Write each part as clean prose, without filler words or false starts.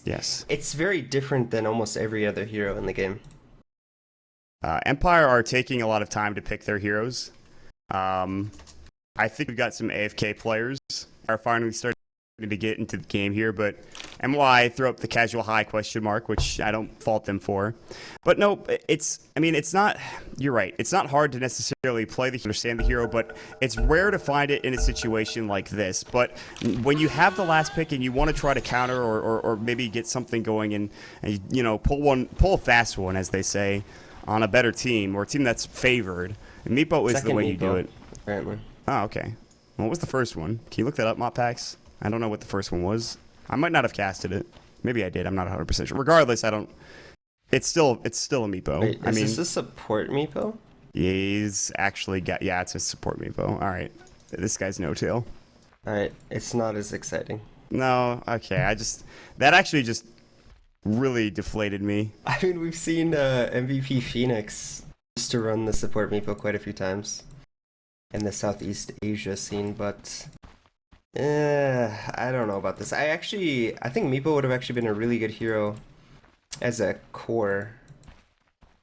Yes. it's very different than almost every other hero in the game. Empire are taking a lot of time to pick their heroes. I think we've got some AFK players are finally starting to get into the game here, but MY throw up the casual high question mark, which I don't fault them for. But no, it's not, you're right. It's not hard to necessarily understand the hero, but it's rare to find it in a situation like this. But when you have the last pick and you want to try to counter or maybe get something going and you know, pull a fast one, as they say, on a better team or a team that's favored, Meepo is the way you do it. Apparently. Oh, okay. What was the first one? Can you look that up, Moppax? I don't know what the first one was. I might not have casted it. Maybe I did. I'm not 100% sure. Regardless, I don't. It's still a Meepo. Wait, is this a support Meepo? He's actually got. Yeah, it's a support Meepo. All right. This guy's no tail. All right, it's not as exciting. No. Okay. That actually just really deflated me. I mean, we've seen MVP Phoenix used to run the support Meepo quite a few times in the Southeast Asia scene, but I don't know about this. I think Meepo would have actually been a really good hero as a core.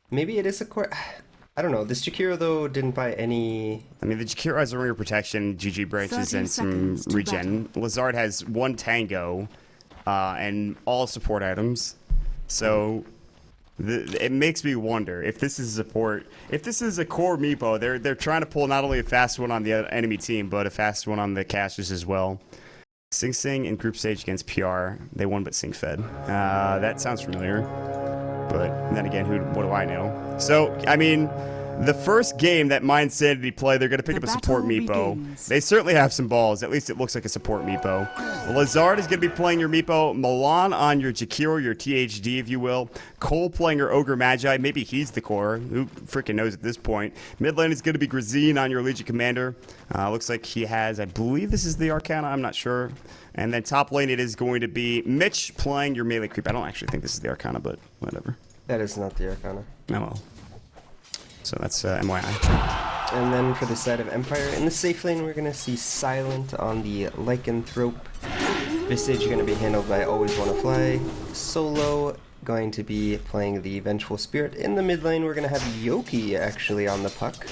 Maybe it is a core. I don't know. This Jakiro, though, didn't buy any... I mean, the Jakiro has a rear protection, GG branches, and some regen. Lazard has one tango and all support items. So it makes me wonder if this is support. If this is a core Meepo, they're trying to pull not only a fast one on the enemy team, but a fast one on the casters as well. Sing Sing in group stage against PR. They won, but Sing fed. That sounds familiar. But then again, what do I know? So, I mean, the first game that mYsanity play, they're going to pick up a support Meepo. They certainly have some balls. At least it looks like a support Meepo. Lazard is going to be playing your Meepo. Milan on your Jakiro, your THD, if you will. Cole playing your Ogre Magi. Maybe he's the core. Who freaking knows at this point? Mid lane is going to be Grazine on your Legion Commander. Looks like he has, I believe this is the Arcana. I'm not sure. And then top lane, it is going to be Mitch playing your melee creep. I don't actually think this is the Arcana, but whatever. That is not the Arcana. Oh well. So that's MYI. And then for the side of Empire, in the safe lane, we're going to see Silent on the Lycanthrope. Visage going to be handled by Always Wanna Fly. Solo going to be playing the Vengeful Spirit. In the mid lane, we're going to have Yoki actually on the puck.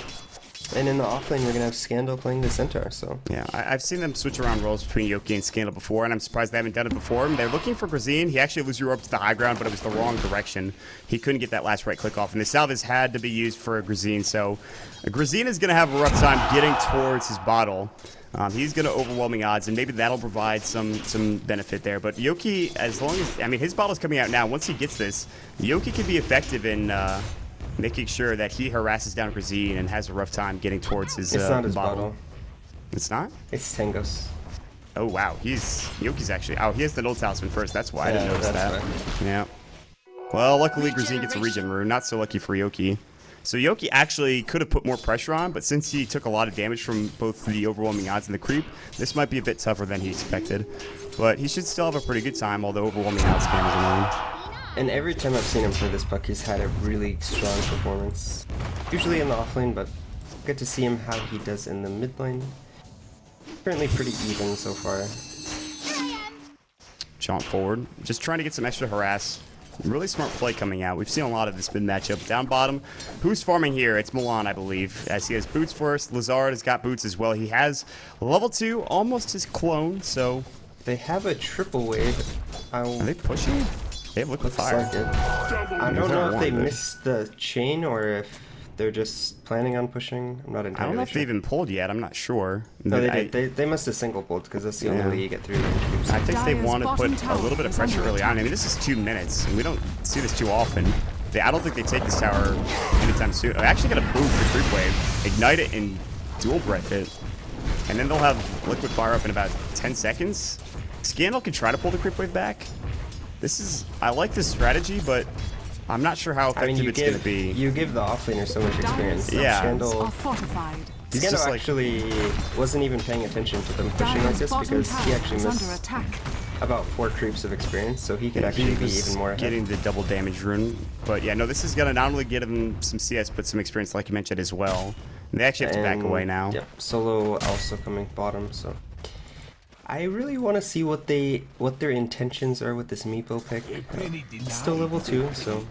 And in the off lane, we're going to have Scandal playing the Centaur, so... Yeah, I've seen them switch around roles between Yoki and Scandal before, and I'm surprised they haven't done it before. They're looking for Grazine. He actually lose you up to the high ground, but it was the wrong direction. He couldn't get that last right click off, and the Salvas had to be used for a Grazine, so Grazine is going to have a rough time getting towards his bottle. He's going to overwhelming odds, and maybe that'll provide some benefit there. But Yoki, as long as... I mean, his bottle's coming out now. Once he gets this, Yoki can be effective in... making sure that he harasses down Grazine and has a rough time getting towards his It's not his bottle. It's not? It's Tangos. Oh, wow. Yoki's actually... Oh, he has the Null Talisman first. That's why I didn't notice that. Right. Yeah. Well, luckily Grazine gets a regen rune. Not so lucky for Yoki. So Yoki actually could have put more pressure on, but since he took a lot of damage from both the overwhelming odds and the creep, this might be a bit tougher than he expected. But he should still have a pretty good time, although overwhelming odds spam is annoying. And every time I've seen him play this puck, he's had a really strong performance. Usually in the offlane, but good to see him how he does in the mid lane. Currently pretty even so far. Jaunt forward, just trying to get some extra harass. Really smart play coming out. We've seen a lot of this mid matchup. Down bottom, who's farming here? It's Milan, I believe, as he has boots first. Lazard has got boots as well. He has level 2, almost his clone, so... They have a triple wave. Are they pushing? They have liquid fire. Like I don't know if they missed the chain or if they're just planning on pushing. I'm not entirely sure. I don't know if they even pulled yet. I'm not sure. No, they did. They must have single pulled because that's the only way you get through. I think they want to put a little bit of pressure early on. I mean, this is 2 minutes, and we don't see this too often. I don't think they take this tower anytime soon. I actually got a boom for creep wave, ignite it, and dual breath it. And then they'll have liquid fire up in about 10 seconds. Scandal can try to pull the creep wave back. I like this strategy, but I'm not sure how effective it's going to be. You give the offlaner so much experience. Yeah. Scandal actually wasn't even paying attention to them pushing like this because he actually missed about 4 creeps of experience, so he could actually be even more ahead. Getting the double damage rune. But yeah, no, this is going to not only get him some CS, but some experience like you mentioned as well. And they actually have to back away now. Yep, Solo also coming bottom, so... I really want to see what their intentions are with this Meepo pick. He's still level 2, so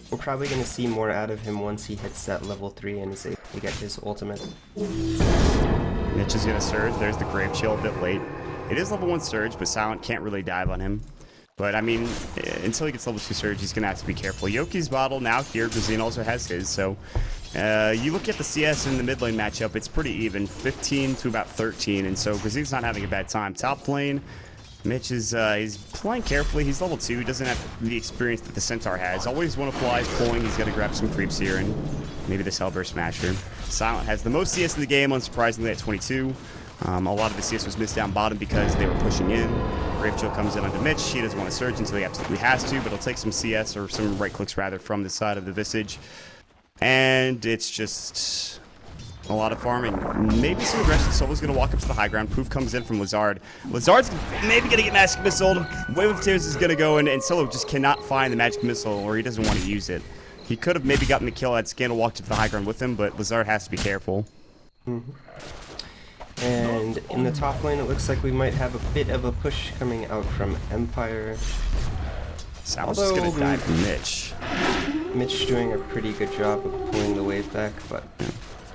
we're probably going to see more out of him once he hits that level 3 and is able to get his ultimate. Mitch is going to surge. There's the Grave Chill a bit late. It is level 1 surge, but Silent can't really dive on him. But, I mean, until he gets level 2 surge, he's going to have to be careful. Yoki's bottle now here. Grazine also has his, so... you look at the CS in the mid lane matchup, it's pretty even, 15 to about 13, and so Grazine's not having a bad time. Top lane, Mitch is he's playing carefully. He's level 2, he doesn't have the experience that the Centaur has. Always one of flies pulling, he's got to grab some creeps here, and maybe this Hellburst Smasher. Silent has the most CS in the game, unsurprisingly at 22. A lot of the CS was missed down bottom because they were pushing in. Grave Chill comes in onto Mitch. He doesn't want to surge until he absolutely has to, but he'll take some CS, or some right clicks rather, from the side of the Visage. And it's just a lot of farming. Maybe some aggression. Solo's going to walk up to the high ground. Poof comes in from Lazard. Lazard's maybe going to get Magic Missile. Wave of Tears is going to go in, and Solo just cannot find the Magic Missile, or he doesn't want to use it. He could have maybe gotten the kill had Scandal walked up to the high ground with him, but Lazard has to be careful. And in the top lane, it looks like we might have a bit of a push coming out from Empire. Sal's just going to die from Mitch. Mitch doing a pretty good job of pulling the wave back, but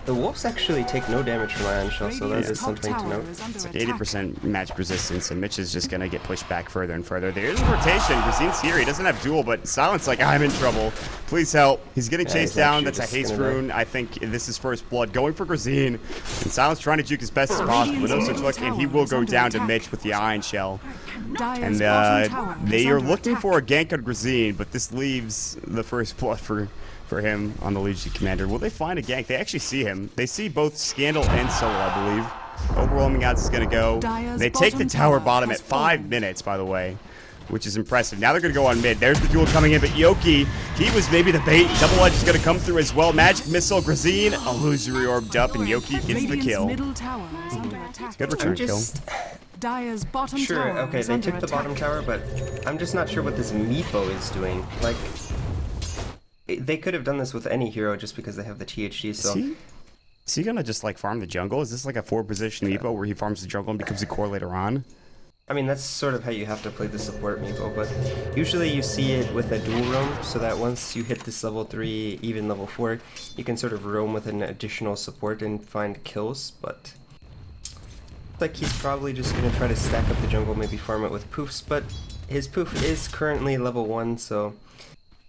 the Wolves actually take no damage from Ion Shell, so that is something to note. It's like 80% magic resistance, and Mitch is just going to get pushed back further and further. There's a rotation. Grazine's here. He doesn't have duel, but Silent's like, I'm in trouble. Please help. He's getting chased down. That's a haste rune. I think this is first blood. Going for Grazine, and Silent's trying to juke as best as possible, but no such luck, and he will go down to Mitch with the Ion Shell. And they are looking for a gank on Grazine, but this leaves the first blood for him on the Legion Commander. Will they find a gank? They actually see him. They see both Scandal and Solo, I believe. Overwhelming odds is going to go. They take the tower bottom at 5 minutes, by the way, which is impressive. Now they're going to go on mid. There's the duel coming in, but Yoki, he was maybe the bait. Double Edge is going to come through as well. Magic Missile, Grazine, illusory orbed up, and Yoki gets the kill. Good return kill. Dire's bottom sure, tower okay, they took the bottom tower, but I'm just not sure what this Meepo is doing. Like, they could have done this with any hero just because they have the THD, so... Is he gonna just, like, farm the jungle? Is this like a 4-position Meepo where he farms the jungle and becomes a core later on? I mean, that's sort of how you have to play the support Meepo, but usually you see it with a dual roam, so that once you hit this level 3, even level 4, you can sort of roam with an additional support and find kills, but... like he's probably just going to try to stack up the jungle, maybe farm it with poofs, but his poof is currently level 1, so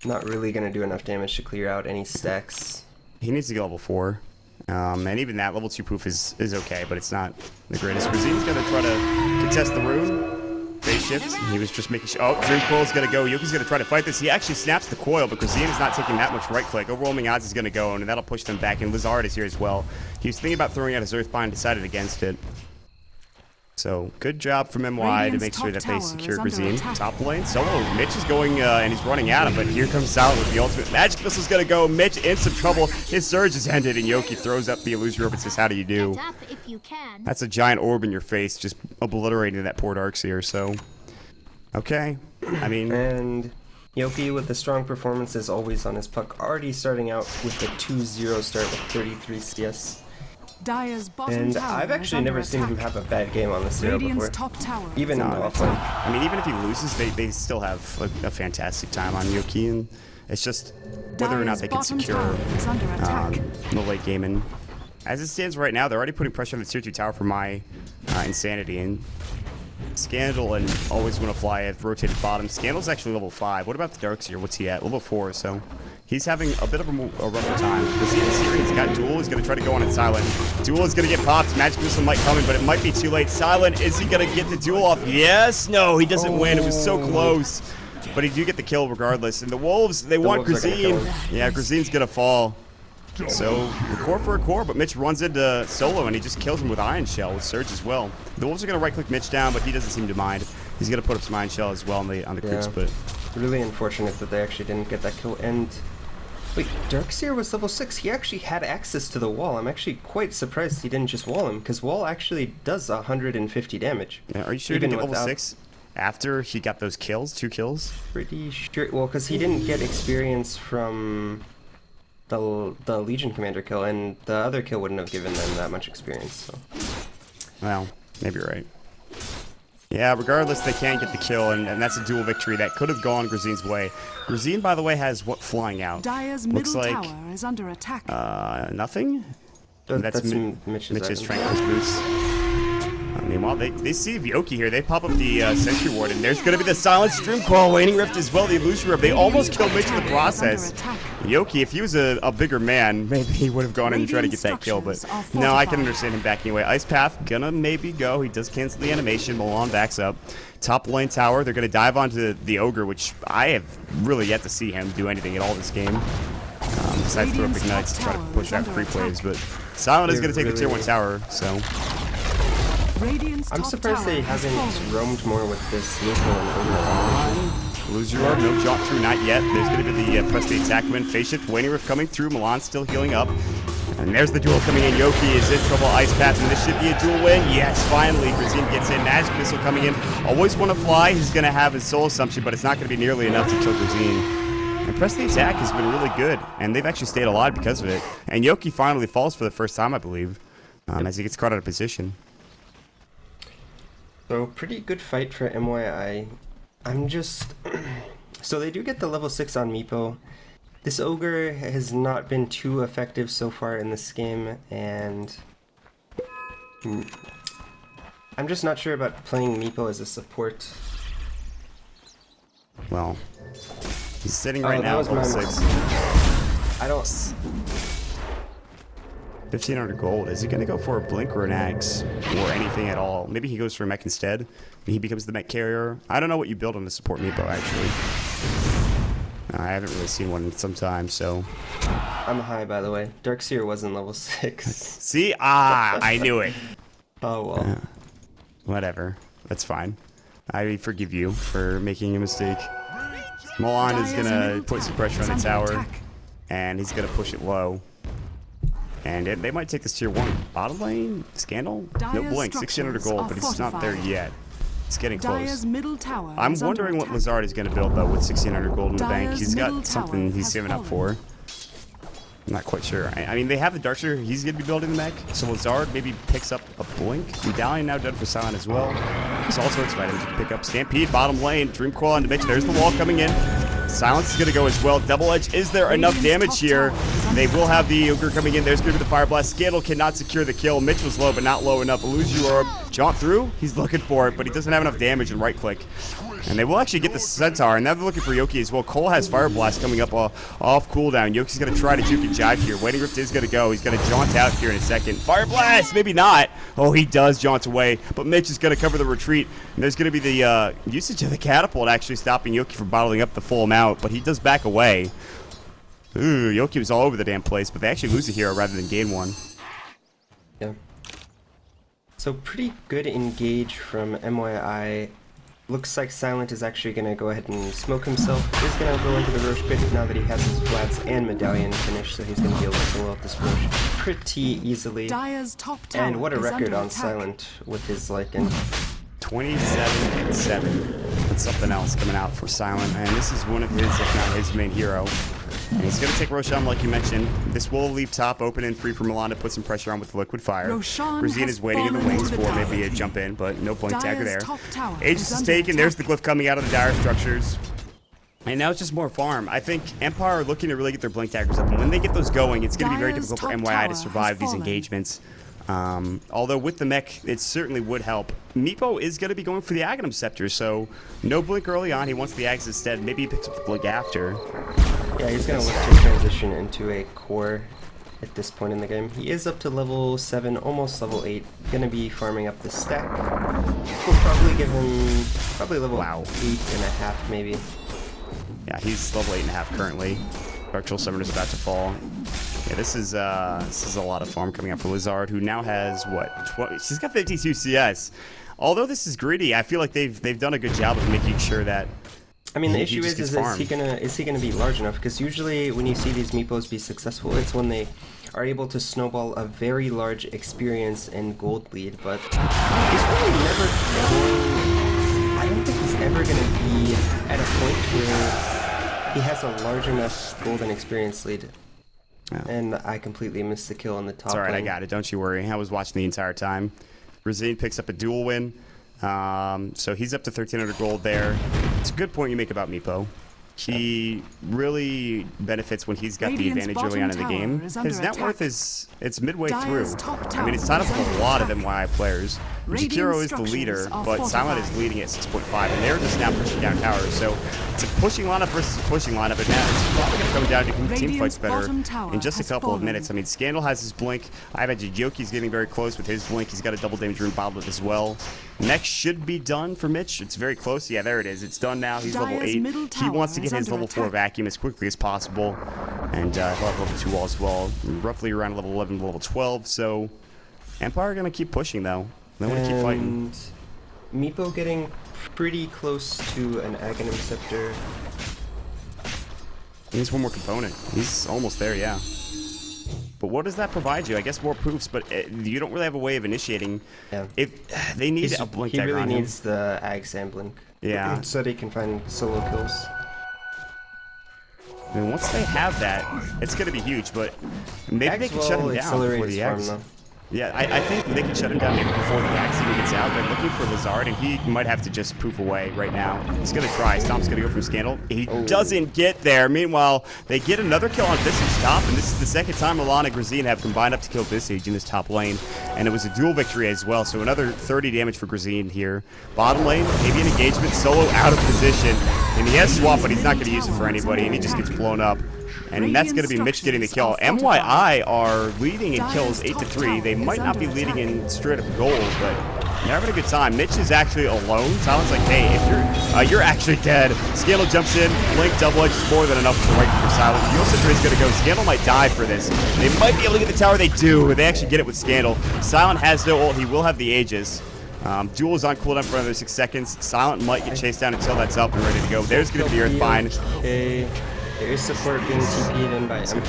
not really going to do enough damage to clear out any stacks. He needs to get level 4, and even that level 2 poof is okay, but it's not the greatest. Grazine's going to try to contest the rune. Phase shift. He was just making sure. Oh, Dream Coil's going to go. Yoki's going to try to fight this. He actually snaps the coil, but Grazine is not taking that much right click. Overwhelming odds is going to go, and that'll push them back, and Lazard is here as well. He was thinking about throwing out his Earthbind, decided against it. So, good job from MY to make sure that they secure Grazine. Top lane, Solo, Mitch is going, and he's running at him, but here comes Silent with the ultimate. Magic Missile's gonna go, Mitch in some trouble. His surge is ended, and Yoki throws up the illusory orb and says, how do you do? That's a giant orb in your face, just obliterating that poor Darkseer, so... okay, I mean... and Yoki with the strong performances always on his puck, already starting out with the 2-0 start with 33 CS. And I've actually never seen him have a bad game on this hero before, even in offline. I mean, even if he loses, they still have a fantastic time on Yoki, and it's just whether or not they can secure the late game. And as it stands right now, they're already putting pressure on the tier 2 tower for mYsanity, and Scandal and Always Wanna Fly have rotated bottom. Scandal's actually level 5. What about the Darkseer? What's he at? Level 4, so... he's having a bit of a rougher time. Grazine's here. He's got Duel. He's going to try to go on it Silent. Duel is going to get popped. Magic Missile might come in, but it might be too late. Silent, is he going to get the Duel off? Yes. No, he doesn't win. It was so close. But he do get the kill regardless. And the Wolves, they want Grazine. Yeah, Grazine's going to fall. So, the core for a core, but Mitch runs into Solo, and he just kills him with Ion Shell, with Surge as well. The Wolves are going to right-click Mitch down, but he doesn't seem to mind. He's going to put up some Ion Shell as well on the creeps, but... really unfortunate that they actually didn't get that kill, and... wait, Darkseer was level 6. He actually had access to the wall. I'm actually quite surprised he didn't just wall him, because wall actually does 150 damage. Yeah, are you sure he didn't get level 6 after he got those kills? 2 kills? Pretty sure. Well, because he didn't get experience from the Legion Commander kill, and the other kill wouldn't have given them that much experience. So. Well, maybe you're right. Yeah, regardless, they can't get the kill, and that's a dual victory that could have gone Grazine's way. Grazine, by the way, has what flying out? Dire's Looks middle like tower is under attack. That's nothing. Mitch's Tranquil's boost. Meanwhile, they see Yoki here. They pop up the Sentry Ward, and there's going to be the Silent Stream Call, Waning Rift as well, the Illusion Rub. They almost killed Mitch in the process. Yoki, if he was a bigger man, maybe he would have gone in and tried to get that kill, but no, I can understand him backing away. Ice Path, gonna maybe go. He does cancel the animation. Milan backs up. Top lane tower, they're going to dive onto the Ogre, which I have really yet to see him do anything at all this game. Besides throw up Ignites to try to push out free plays, but Silent is going to take the tier 1 tower, so... I'm surprised they haven't roamed more with this neutral and Ogre. Lose your orb, no jaunt through, not yet. There's going to be the press the attack win, phase shift, Waning Rift coming through, Milan still healing up. And there's the duel coming in, Yoki is in trouble, Ice Path, and this should be a duel win. Yes, finally, Grazine gets in, Magic Missile coming in. Always want to fly, he's going to have his Soul Assumption, but it's not going to be nearly enough to kill Grazine. And press the attack has been really good, and they've actually stayed alive because of it. And Yoki finally falls for the first time, I believe, as he gets caught out of position. So, pretty good fight for mYi. I'm just... So they do get the level 6 on Meepo. This Ogre has not been too effective so far in this game, and... I'm just not sure about playing Meepo as a support. Well, he's sitting right now at level 6. I don't... 1,500 gold. Is he going to go for a Blink or an Axe? Or anything at all? Maybe he goes for a mech instead. He becomes the mech carrier. I don't know what you build on to support Meepo, actually. I haven't really seen one in some time, so... I'm high, by the way. Darkseer wasn't level 6. See? Ah, I knew it. Oh, well. Whatever. That's fine. I forgive you for making a mistake. Milan is going to put some pressure on the tower. And he's going to push it low. And they might take this tier 1. Bottom lane? Scandal? No Blink. 1,600 gold, but it's not there yet. It's getting close. I'm wondering what Lazard is going to build, though, with 1,600 gold in the bank. He's got something he's saving up for. I'm not quite sure. I mean, they have the Darkseer. He's going to be building the mech. So Lazard maybe picks up a Blink. Medallion now done for Silent as well. There's all sorts of items to pick up. Stampede, bottom lane. Dreamcoil on the Mitch. There's the wall coming in. Silence is going to go as well. Double Edge, is there enough damage here? They will have the Ogre coming in. There's going to be the Fire Blast. Scandal cannot secure the kill. Mitch was low, but not low enough. Illusion Orb, jaunt through. He's looking for it, but he doesn't have enough damage and right click. And they will actually get the Centaur, and now they're looking for Yoki as well. Cole has Fire Blast coming up off cooldown. Yoki's going to try to juke and jive here. Waning Rift is going to go. He's going to jaunt out here in a second. Fire Blast, maybe not. Oh, he does jaunt away, but Mitch is going to cover the retreat. And there's going to be the usage of the Catapult actually stopping Yoki from bottling up the full amount, but he does back away. Ooh, Yoki was all over the damn place, but they actually lose a hero rather than gain one. Yeah. So pretty good engage from mYi. Looks like Silent is actually going to go ahead and smoke himself. He's going to go into the Roche pit now that he has his flats and Medallion finished, so he's going to be able to solo out this Roche pretty easily. And what a record on Silent with his Lycan. 27 and 7. That's something else coming out for Silent, and this is one of his, if not his main hero. And he's going to take Roshan, like you mentioned. This will leave top open and free for Milan to put some pressure on with Liquid Fire. Grazine is waiting in the wings for maybe a jump in, but no Blink dagger there. Aegis is taken. There's the glyph coming out of the dire structures. And now it's just more farm. I think Empire are looking to really get their Blink daggers up. And when they get those going, it's going to be very difficult for mYi to survive these engagements. Although with the mech, it certainly would help. Meepo is going to be going for the Aghanim Scepter, so no Blink early on. He wants the Ags instead. Maybe he picks up the Blink after. Yeah, he's going to look to transition into a core at this point in the game. He is up to level 7, almost level 8. Going to be farming up the stack. We'll probably give him level 8.5 maybe. Yeah, he's level 8.5 currently. Virtual Summoner's about to fall. Yeah, this is a lot of farm coming out for Lazard, who now has what? She's got 52 CS. Although this is greedy, I feel like they've done a good job of making sure that. I mean, the issue is he gonna be large enough? Because usually when you see these Meepos be successful, it's when they are able to snowball a very large experience and gold lead. But he's really never going. I don't think he's ever gonna be at a point where he has a large enough gold and experience lead. Oh. And I completely missed the kill on the top. It's alright, lane. I got it. Don't you worry. I was watching the entire time. Grazine picks up a dual win. So he's up to 1,300 gold there. It's a good point you make about Meepo. He really benefits when he's got the advantage early on in the game. His net worth it's midway through. I mean, it's not up with a lot of MYI players. Jakiro is the leader, but Silent is leading at 6.5, and they're just now pushing down towers. So it's a pushing lineup versus a pushing lineup, and now it's probably going to come down to who team fights better in just a couple of minutes. I mean, Scandal has his blink. I imagine Yoki's getting very close with his blink. He's got a double damage rune bottled as well. Next should be done for Mitch. It's very close. Yeah, there it is. It's done now. He's level 8. He wants to get his level 4 vacuum as quickly as possible. And he'll have level 2 wall as well. Roughly around level 11 to level 12. So Empire are going to keep pushing, though. They want to keep fighting. Meepo getting pretty close to an Aghanim Scepter. He needs one more component. He's almost there, yeah. But what does that provide you? I guess more proofs, but you don't really have a way of initiating. Yeah. If they need a blink dagger on him. He really needs the Ag Sand Blink. Yeah. So that he can find solo kills. I mean, once they have that, it's going to be huge, but maybe they can shut him down before the Ags. Yeah, I think they can shut him down maybe before the Axe even gets out. They're looking for Lazard, and he might have to just poof away right now. He's going to try. Stomp's going to go from Scandal. He doesn't get there. Meanwhile, they get another kill on Visage top, and this is the second time Milan and Grazine have combined up to kill Visage in this top lane. And it was a dual victory as well, so another 30 damage for Grazine here. Bottom lane, maybe an engagement. Solo out of position, and he has swap, but he's not going to use it for anybody, and he just gets blown up. And that's going to be Mitch getting the kill. mYI are leading in kills 8-3. They might not be leading in straight up gold, but they're having a good time. Mitch is actually alone. Silent's like, hey, if you're actually dead. Scandal jumps in. Blink double edge is more than enough for right for Silent. Fuel Cinder is going to go. Scandal might die for this. They might be able to get the tower. They do. They actually get it with Scandal. Silent has no ult. He will have the Aegis. Duel is on cooldown for another 6 seconds. Silent might get chased down until that's up and ready to go. There's going to be the Earthbind. There is support being TP'd in by Empire.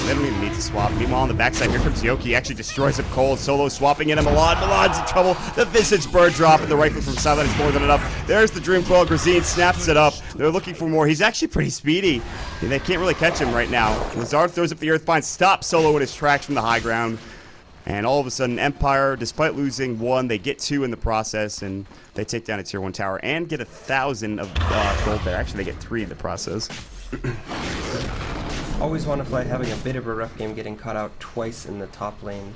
They don't even need to swap. Meanwhile, on the backside, here comes Yoki. Actually destroys up Cold. Solo swapping in. Milan's in trouble. The Visage Bird drop and the rifle from Silent is more than enough. There's the Dream Coil. Grazine snaps it up. They're looking for more. He's actually pretty speedy. They can't really catch him right now. Lazard throws up the Earthbind. Stops Solo in his tracks from the high ground. And all of a sudden, Empire, despite losing 1, they get 2 in the process, and they take down a tier 1 tower and get 1,000 of gold there. Actually, they get 3 in the process. Always Wannafly having a bit of a rough game, getting caught out twice in the top lane.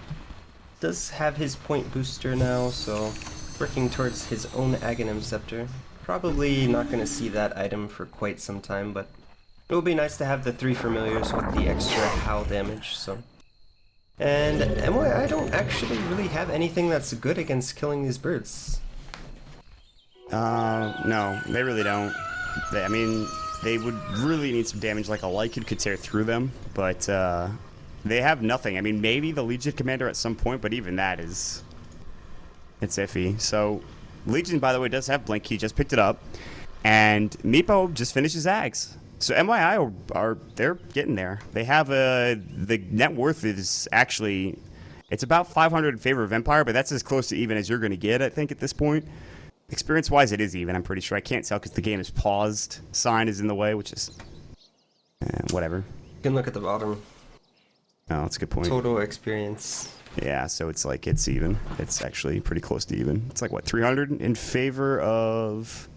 Does have his point booster now, so working towards his own Aghanim Scepter. Probably not going to see that item for quite some time, but it will be nice to have the 3 familiars with the extra howl damage, so... And mYI don't actually really have anything that's good against killing these birds. No, they really don't. I mean, they would really need some damage, like a Lycan could tear through them, but they have nothing. I mean, maybe the Legion Commander at some point, but even that is... it's iffy. So, Legion, by the way, does have Blink. He just picked it up. And Meepo just finishes Ags. So mYI they're getting there. They have the net worth is actually, it's about 500 in favor of Empire, but that's as close to even as you're going to get, I think, at this point. Experience-wise, it is even, I'm pretty sure. I can't tell because the game is paused. Sign is in the way, which is whatever. You can look at the bottom. Oh, that's a good point. Total experience. Yeah, so it's like it's even. It's actually pretty close to even. It's like, what, 300 in favor of...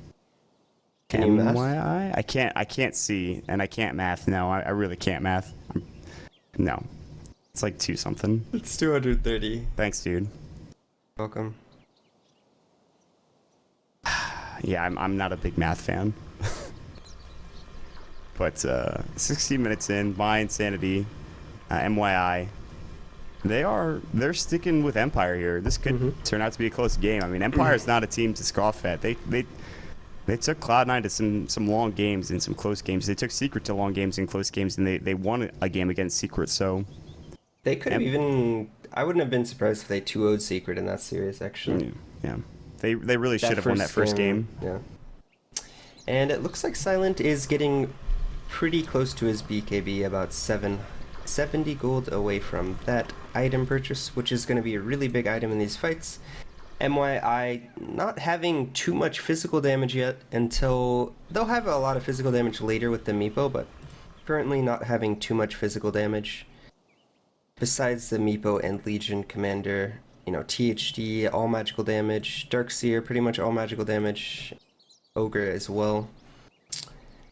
Can you math? mYI? I can't see, and I can't math. No, I really can't math. No. It's like 2 something. It's 230. Thanks, dude. Welcome. Yeah, I'm not a big math fan. But 16 minutes in, mYsanity, mYI. They're sticking with Empire here. This could turn out to be a close game. I mean, Empire is not a team to scoff at. They took Cloud9 to some long games and some close games. They took Secret to long games and close games, and they won a game against Secret, so... They could have even... I wouldn't have been surprised if they 2-0'd Secret in that series, actually. Yeah. They really should have won that first game. Yeah. And it looks like Silent is getting pretty close to his BKB, about 70 gold away from that item purchase, which is going to be a really big item in these fights. mYI not having too much physical damage yet until... They'll have a lot of physical damage later with the Meepo, but currently not having too much physical damage. Besides the Meepo and Legion Commander, you know, THD, all magical damage, Darkseer, pretty much all magical damage, Ogre as well.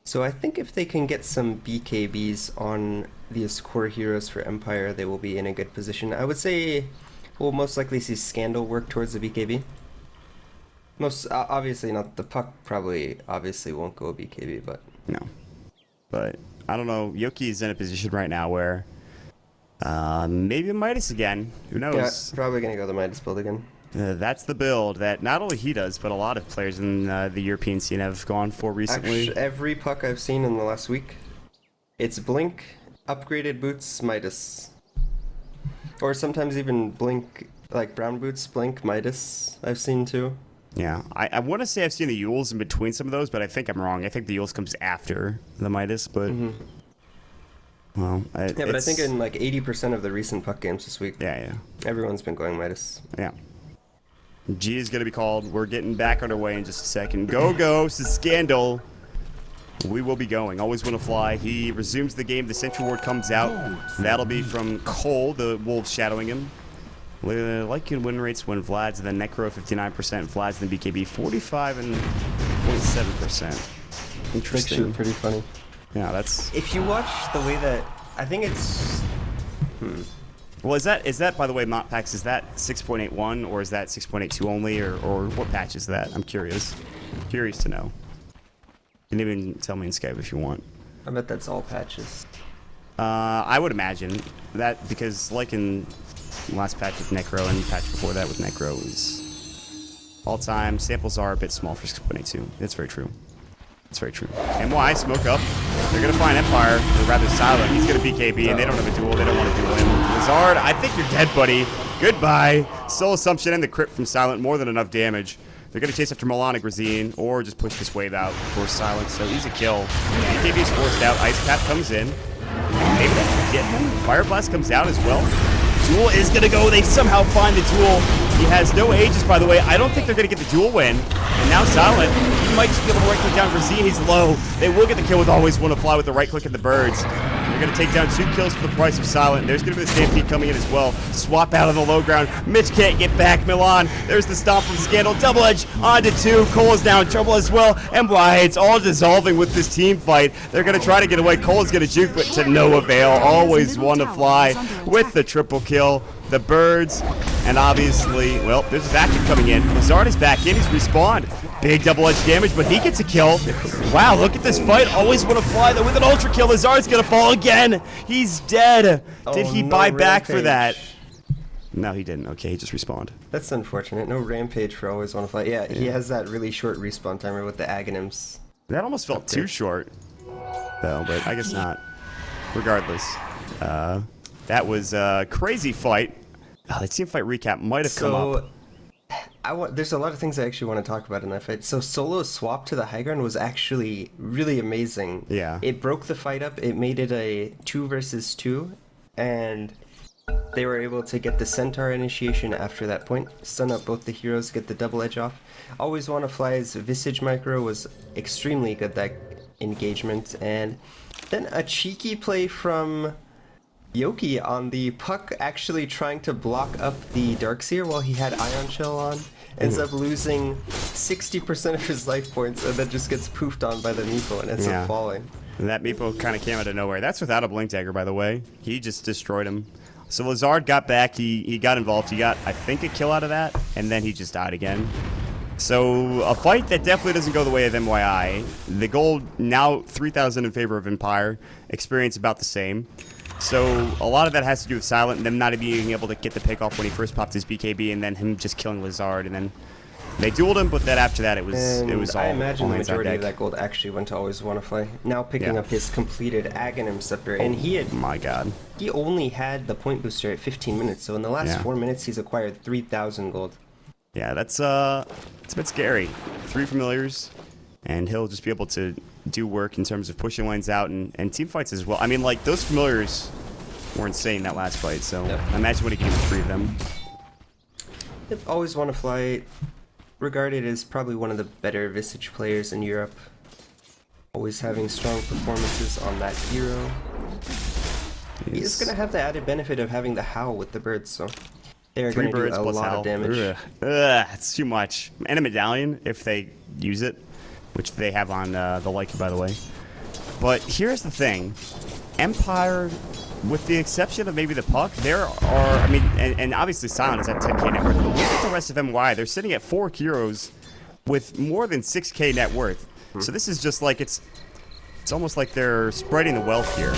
So I think if they can get some BKBs on these core heroes for Empire, they will be in a good position. I would say we'll most likely see Scandal work towards the BKB. Most obviously not the puck. Probably obviously won't go BKB, but no. But I don't know. Yoki is in a position right now where maybe Midas again. Who knows? Yeah, probably gonna go the Midas build again. That's the build that not only he does, but a lot of players in the European scene have gone for recently. Actually, every puck I've seen in the last week, it's Blink, upgraded boots, Midas. Or sometimes even Blink, like brown boots, Blink, Midas, I've seen too. Yeah, I want to say I've seen the Yules in between some of those, but I think I'm wrong. I think the Yules comes after the Midas, but... Well, yeah, but I think in like 80% of the recent puck games this week, yeah, everyone's been going Midas. Yeah. G is going to be called. We're getting back underway in just a second. Go, Scandal. We will be going. Always want to fly. He resumes the game. The Sentry Ward comes out. That'll be from Cole, the Wolves shadowing him. Like in win rates when Vlad's the Necro 59%, Vlad's the BKB 45.7%. Interesting. Actually pretty funny. Yeah, that's... If you watch the way that... I think it's... Well, is that by the way, Motpax, is that 6.81 or is that 6.82 only, or what patch is that? I'm curious. Curious to know. You can even tell me in Skype if you want. I bet that's all patches. I would imagine that, because like in last patch with Necro and patch before that with Necro is all time samples are a bit small for 6.82. That's very true. That's very true. MY, smoke up. They're going to find Empire, or rather Silent. He's going to BKB, and they don't have a duel. They don't want to duel him. Lizard, I think you're dead, buddy. Goodbye. Soul Assumption and the crit from Silent, more than enough damage. They're going to chase after Melanic Razine, or just push this wave out for Silent, so easy kill. BKB is forced out. Ice Cap comes in. Maybe they can get him. Fire Blast comes out as well. Duel is going to go. They somehow find the duel. He has no ages, by the way. I don't think they're going to get the duel win. And now Silent, he might just be able to right-click down Razine. He's low. They will get the kill with Always Want to Fly with the right-click of the birds. They're going to take down 2 kills for the price of Silent. There's going to be the Stampede coming in as well. Swap out on the low ground. Mitch can't get back. Milan, there's the stomp from Scandal. Double Edge onto 2. Cole is now in trouble as well. And why? It's all dissolving with this team fight. They're going to try to get away. Cole is going to juke, but to no avail. Always Want to Fly with the triple kill. The birds, and obviously, well, there's a vacuum coming in. Lizard is back in. He's respawned. Big double-edged damage, but he gets a kill. Wow, look at this fight. Always Want to Fly, though, with an ultra kill. Lizard's going to fall again. He's dead. Did he buy back for that? No, he didn't. Okay, he just respawned. That's unfortunate. No rampage for Always Want to Fly. Yeah, he has that really short respawn timer with the Aghanims. That almost felt too short, though, but I guess not. Regardless, that was a crazy fight. Oh, that team fight recap might have come up. There's a lot of things I actually want to talk about in that fight. So Solo's swap to the high ground was actually really amazing. Yeah. It broke the fight up. It made it a 2 versus 2, and they were able to get the Centaur initiation after that point. Stun up both the heroes, get the double edge off. Always Want to Fly's Visage Micro was extremely good that engagement, and then a cheeky play from Yoki on the puck, actually trying to block up the Darkseer while he had Ion Shell on. Ends up losing 60% of his life points, and then just gets poofed on by the Meepo and ends up falling. And that Meepo kind of came out of nowhere. That's without a Blink Dagger, by the way. He just destroyed him. So Lizard got back. He got involved. He got, I think, a kill out of that, and then he just died again. So a fight that definitely doesn't go the way of MYI. The gold now 3,000 in favor of Empire. Experience about the same. So a lot of that has to do with Silent and them not being able to get the pick off when he first popped his BKB, and then him just killing Lizard, and then they dueled him. But then after that, it was all. I imagine all the hands on majority deck. of that gold actually went to Always Want to Fly. Now picking up his completed Aghanim Scepter, and he had. My God. He only had the point booster at 15 minutes, so in the last 4 minutes, he's acquired 3,000 gold. Yeah, it's a bit scary. 3 familiars, and he'll just be able to do work in terms of pushing lanes out and team fights as well. I mean, like, those familiars were insane that last fight, so imagine what he can do with 3 of them. Always Want to Fly, regarded as probably one of the better Visage players in Europe. Always having strong performances on that hero. He's going to have the added benefit of having the Howl with the birds, so They're 3 going to do birds a plus lot health. of damage. Ugh, it's too much. And a medallion if they use it, which they have on the Leica, by the way. But here's the thing. Empire, with the exception of maybe the Puck, there are, I mean, and obviously Silent is at 10k net worth, but look at the rest of MY. They're sitting at 4 heroes with more than 6k net worth. So this is just like, it's almost like they're spreading the wealth here.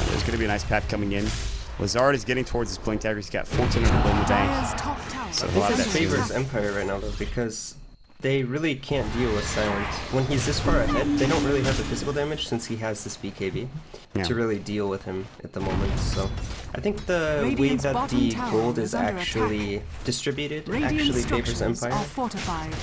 There's going to be a nice path coming in. Lazard is getting towards his blink dagger. He's got 1400 gold in the bank. So a lot of This that favors too. Empire right now, though, because they really can't deal with Silent. When he's this far ahead, they don't really have the physical damage since he has this BKB to really deal with him at the moment. So I think the way Radiant's that bottom the tower gold is is under actually distributed Radiant actually favors structures Empire. are fortified.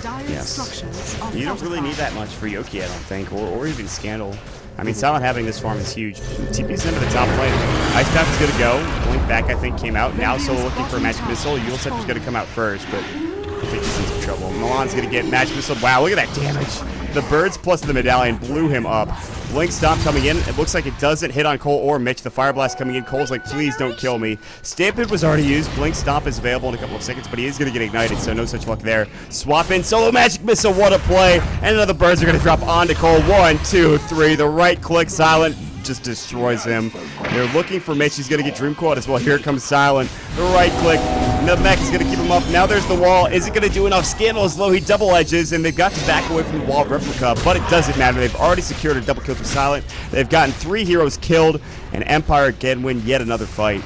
Dire's Yes. structures are You don't really need fortified. that much for Yoki, I don't think, or even Scandal. I mean, Silent having this farm is huge. TP's into the top lane. Ice Path is going to go. Blink back, I think, came out. Now Solo looking for a Magic Missile. Yule Scepter's going to come out first, but I think he's in some trouble. Milan's going to get Magic Missile. Wow, look at that damage. The birds plus the medallion blew him up. Blink Stomp coming in. It looks like it doesn't hit on Cole or Mitch. The Fire Blast coming in. Cole's like, please don't kill me. Stampede was already used. Blink Stomp is available in a couple of seconds, but he is going to get ignited, so no such luck there. Swap in. Solo Magic Missile. What a play. And another birds are going to drop onto Cole. 1, 2, 3. The right click. Silent just destroys him. They're looking for Mitch. He's going to get Dream Coiled as well. Here comes Silent. The right click. The mech is going to keep him up. Now there's the wall. Is it going to do enough? Scandal is low. He double edges, and they've got to back away from the wall replica, but it doesn't matter. They've already secured a double kill for Silent. They've gotten 3 heroes killed, and Empire again win yet another fight.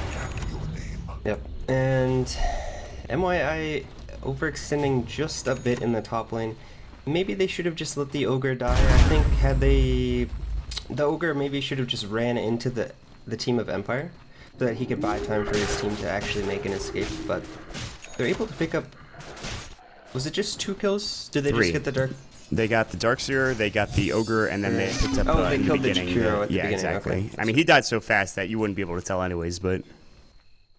Yep. And MYI overextending just a bit in the top lane. Maybe they should have just let the Ogre die. I think had they... The Ogre maybe should have just ran into the team of Empire so that he could buy time for his team to actually make an escape, but they're able to pick up... Was it just 2 kills? Did they 3. just get the Dark... They got the Darkseer, they got the Ogre, and then they picked up they in the killed the beginning. Jakiro at the Yeah, beginning, exactly. okay. I mean, he died so fast that you wouldn't be able to tell anyways, but...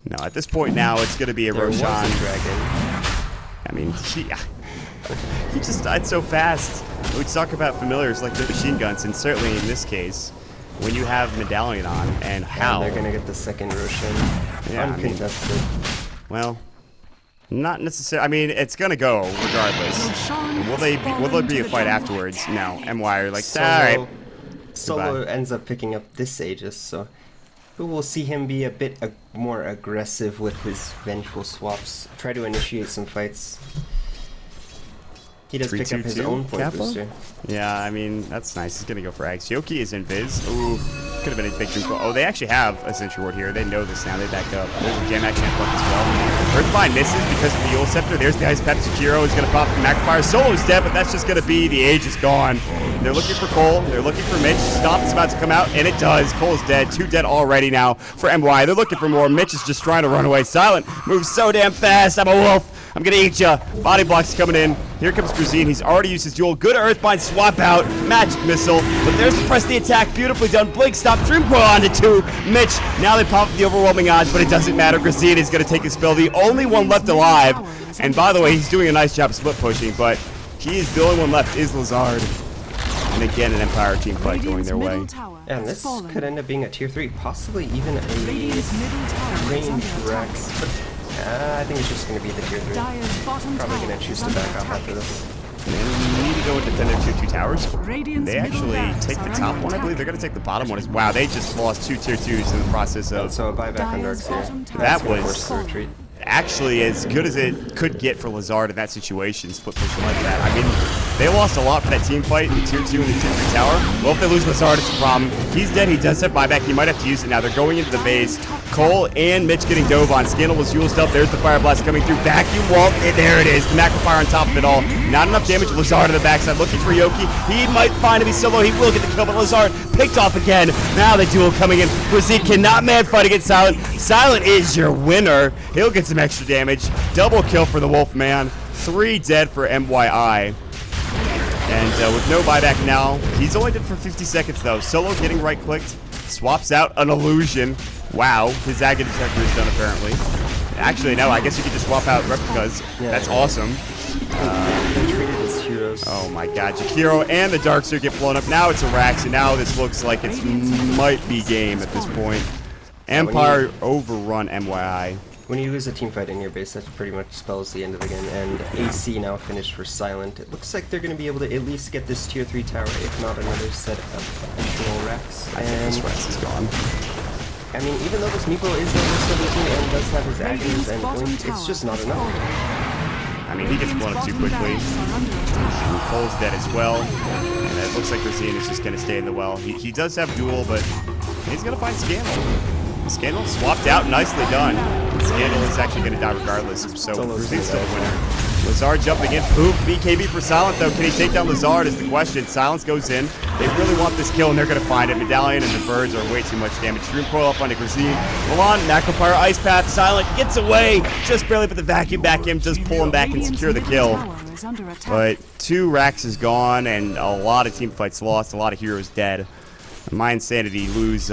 No, at this point now, it's going to be a There was a Roshan. dragon. I mean, he just died so fast. We talk about familiars like the machine guns, and certainly in this case, when you have Medallion on, and how... And they're gonna get the second Roshan. Yeah, I mean- Uncontested. Well, not necessarily. I mean, it's gonna go regardless. Roshan Will there be a fight afterwards? No. MY are like, Solo, alright. Solo Goodbye. ends up picking up this Aegis, so we will see him be a bit more aggressive with his vengeful swaps. Try to initiate some fights. He does pick up his 3-2-2 own point Kappa? booster. Yeah, I mean, that's nice. He's gonna go for Axe. Yoki is invis. Ooh, could have been a big Duke. Oh, they actually have a Sentry Ward here. They know this now. They backed up. There's a Jam Action Pluck as well. Earthbind misses because of the Yule Scepter. There's the Ice Path. Jakiro is gonna pop the Magnifier. Solo's dead, but that's just gonna be the Age is gone. They're looking for Cole. They're looking for Mitch. Stomp is about to come out, and it does. Cole's dead. 2 dead already now for MY. They're looking for more. Mitch is just trying to run away. Silent moves so damn fast. I'm a wolf. I'm gonna eat ya. Body blocks coming in. Here comes Gruzine. He's already used his duel. Good Earthbind swap out. Magic Missile. But there's the press the attack. Beautifully done. Blink stop. Dream Coil onto 2. Mitch. Now they pop the overwhelming odds, but it doesn't matter. Gruzine is gonna take his spell. The only one left alive. And by the way, he's doing a nice job split pushing, but the only one left is Lazard. And again, an Empire team fight going their way. And this could end up being a tier 3, possibly even a Radiant's middle tower is range under attack. Rex. But I think it's just going to be the tier 3. Dire's bottom Probably tower going to choose is to under back off attack. after this. And we need to go with Defender 2-2 towers. Radiant's They middle actually barracks take the are top under one, I believe. attack. They're going to take the bottom one. Wow, they just lost 2 tier 2s in the process of... So a buyback on Dire's Darkseer. bottom tower That is was- Force the retreat. actually as good as it could get for Lazard in that situation, split pushing like that. I mean, they lost a lot for that team fight, the tier 2 and the tier 3 tower. Well, if they lose Lazard, it's a problem. He's dead. He does have buyback. He might have to use it now. They're going into the base. Cole and Mitch getting dove on. Scandal was Yule stuff. There's the Fire Blast coming through. Vacuum Wall. And there it is. The Magnifier on top of it all. Not enough damage. Lazard on the backside looking for Yoki. He might find him. He's solo. He will get the kill, but Lazard picked off again. Now the duel coming in. Brazil cannot man fight against Silent. Silent is your winner. He'll get some extra damage. Double kill for the Wolfman. 3 dead for MYI. And with no buyback now, he's only dead for 50 seconds though. Solo getting right clicked. Swaps out an illusion. Wow, his Agate Detector is done apparently. Actually, no, I guess you could just swap out replicas. Yeah, That's yeah. awesome. They're treated as heroes. Oh my god, Jakiro and the Darkseer get blown up. Now it's a Rax, and now this looks like it might be game at this point. Empire overrun MYI. When you lose a team fight in your base, that pretty much spells the end of the game, and AC now finished for Silent. It looks like they're going to be able to at least get this tier 3 tower, if not another set of additional racks. I think this Rex is gone. I mean, even though this Meepo is level 17 and does have his actions and blink, it's just not enough. I mean, he gets blown up too quickly. Cole's dead as well. And it looks like Rosine is just going to stay in the well. He does have duel, but he's going to find Scandal. Scandal swapped out, nicely done. Scandal is actually going to die regardless, so Rosine's still the winner. Lazard jumping in, poof, BKB for Silent though. Can he take down Lazard is the question. Silence goes in. They really want this kill and they're going to find it. Medallion and the birds are way too much damage. Dream Coil up onto Rosine. Milan, Macropyre, Ice Path, Silent gets away. Just barely put the vacuum back in, does pull him back and secure the kill. But 2 racks is gone and a lot of team fights lost, a lot of heroes dead. mYsanity lose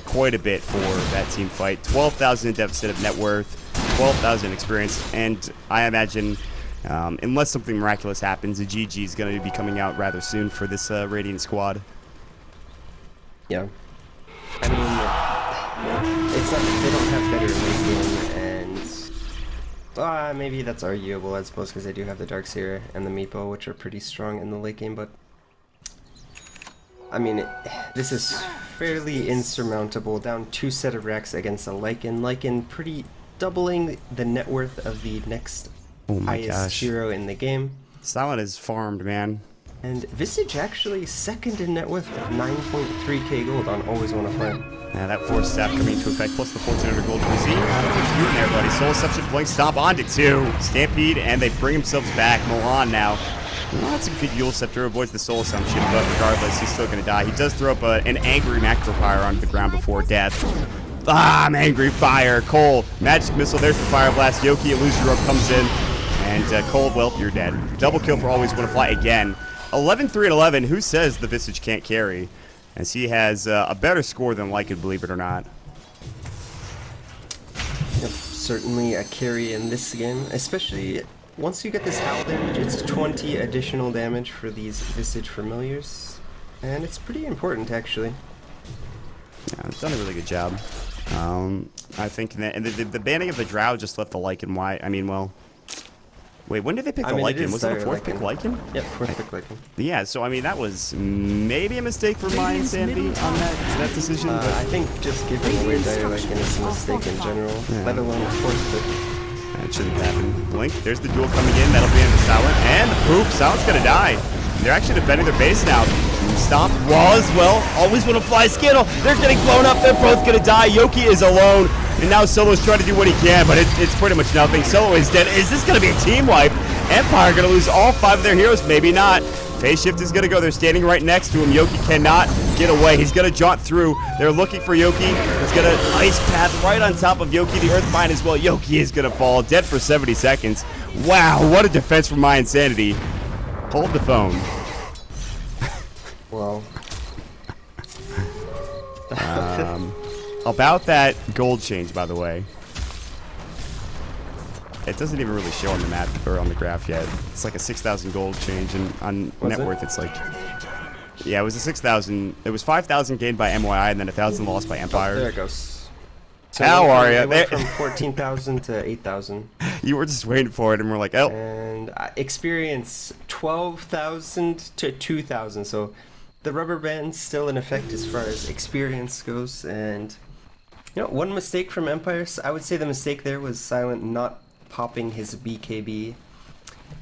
quite a bit for that team fight. 12,000 in deficit of net worth, 12,000 experience, and I imagine unless something miraculous happens, a GG is going to be coming out rather soon for this Radiant squad. Yeah. I mean, it's not that they don't have better late game, and maybe that's arguable, I suppose, because they do have the Darkseer and the Meepo, which are pretty strong in the late game, but I mean, this is fairly insurmountable. Down 2 set of racks against a Lycan. Lycan pretty doubling the net worth of the next highest hero in the game. Silent is farmed, man. And Visage actually second in net worth with 9.3k gold on Always Wanna Play. Yeah, that force staff coming into effect, plus the 1400 gold for Z. I don't know what you're doing there, buddy. Soul Exception, Blink, Stomp onto 2. Stampede, and they bring themselves back. Milan now. Well, that's a good Yule Scepter, avoids the Soul Assumption, but regardless, he's still going to die. He does throw up an angry Macropyre onto the ground before death. I'm angry fire. Cole, Magic Missile, there's the Fire Blast. Yoki, Illusion Rope comes in, and Cole, well, you're dead. Double kill for Always Wanna Fly again. 11-3 and 11, who says the Visage can't carry? As he has a better score than Lycan, believe it or not. Yep, certainly a carry in this game, especially once you get this howl damage, it's 20 additional damage for these Visage Familiars, and it's pretty important, actually. Yeah, it's done a really good job. I think and the banning of the Drow just left the Lycan wide. I mean, well, wait, when did they pick the Lycan? Was it the 4th pick Lycan? Yep, 4th pick Lycan. Yeah, so I mean, that was maybe a mistake for mYsanity on that decision. But I think just giving away Dire Lycan is a mistake in general, let alone 4th pick. That shouldn't happen. Blink, there's the duel coming in. That'll be into Silent. And poof, Silent's gonna die. They're actually defending their base now. Stomp, Wall as well. Always Wanna Fly, Skittle. They're getting blown up. They're both gonna die. Yoki is alone. And now Solo's trying to do what he can, but it's pretty much nothing. Solo is dead. Is this gonna be a team wipe? Empire gonna lose all 5 of their heroes? Maybe not. Phase Shift is gonna go. They're standing right next to him. Yoki cannot get away. He's gonna jaunt through. They're looking for Yoki. He's gonna Ice Path right on top of Yoki. The Earthbind as well. Yoki is gonna fall. Dead for 70 seconds. Wow, what a defense from mYsanity. Hold the phone. Well. About that gold change, by the way. It doesn't even really show on the map or on the graph yet. It's like a 6,000 gold change, and on net worth it's like, yeah, it was a 6,000. It was 5,000 gained by MYI and then 1,000 lost by Empire. There it goes. So how are you? It went from 14,000 to 8,000. You were just waiting for it, and we're like, oh. And experience 12,000 to 2,000. So the rubber band's still in effect as far as experience goes. And you know, one mistake from Empire, I would say the mistake there was Silent not popping his BKB,